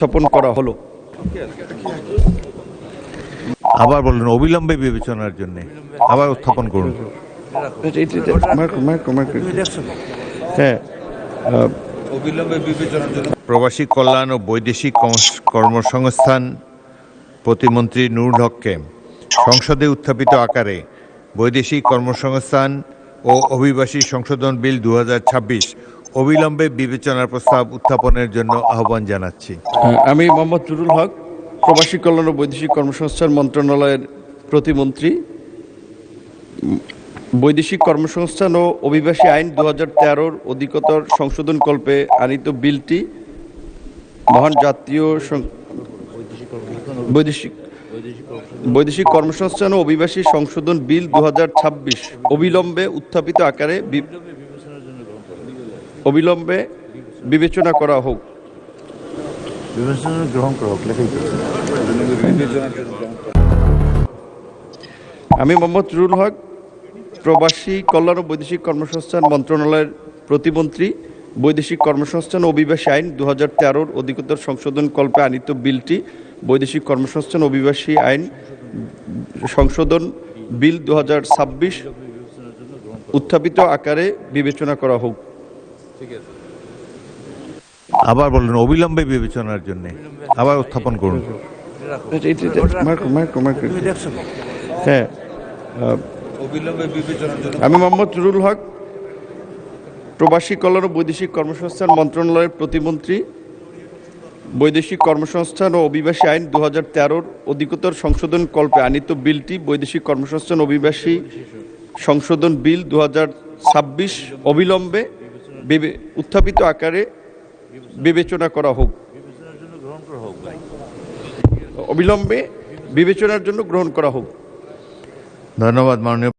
স্থাপন করা হলো। আবার বলুন, অবিলম্বে বিবেচনার জন্য আবার উত্থাপন করুন। হ্যাঁ, অবিলম্বে বিবেচনার জন্য প্রবাসী কল্যাণ ও বৈদেশিক কর্মসংস্থান প্রতিমন্ত্রী নুরুল হককে সংসদে উত্থাপিত আকারে বৈদেশিক কর্মসংস্থান ও অভিবাসী সংশোধন বিল 2026 অবিলম্বে বিবেচনার প্রস্তাব উত্থাপনের জন্য আহ্বান জানাচ্ছি। আমি মোহাম্মদ নুরুল হক, প্রবাসী কল্যাণ ও বৈদেশিক কর্মসংস্থান মন্ত্রণালয়ের প্রতিমন্ত্রী। বৈদেশিক কর্মসংস্থান ও অভিবাসী আইন 2013 অধিকতর সংশোধনকল্পে আনিত বিলটি মহান জাতীয় বৈদেশিক কর্মসংস্থান ও অভিবাসী সংশোধন বিল 2026 অবিলম্বে উত্থাপিত আকারে অবিলম্বে বিবেচনা করা হোক। আমি মোহাম্মদ নুরুল হক, প্রবাসী কল্যাণ ও বৈদেশিক কর্মসংস্থান মন্ত্রণালয়ের প্রতিমন্ত্রী। বৈদেশিক কর্মসংস্থান ও অভিবাসী আইন 2013 অধিকতর সংশোধনকল্পে আনিত বিলটি বৈদেশিক কর্মসংস্থান ও অভিবাসী আইন সংশোধন বিল 2026 উত্থাপিত আকারে বিবেচনা করা হোক। আবার বলুন, অবিলম্বে বিবেচনার জন্য আবার উত্থাপন করুন। হ্যাঁ, আমি মোহাম্মদ নুরুল হক, প্রবাসী কল্যাণ ও বৈদেশিক কর্মসংস্থান মন্ত্রণালয়ের প্রতিমন্ত্রী। বৈদেশিক কর্মসংস্থান ও অভিবাসী আইন 2013 অধিকতর সংশোধনকল্পে আনিত বিলটি বৈদেশিক কর্মসংস্থান ও অভিবাসী সংশোধন বিল 2026 অবিলম্বে উত্থাপিত আকারে বিবেচনা করা হোক। অবিলম্বে বিবেচনার জন্য গ্রহণ করা হোক। ধন্যবাদ মাননীয়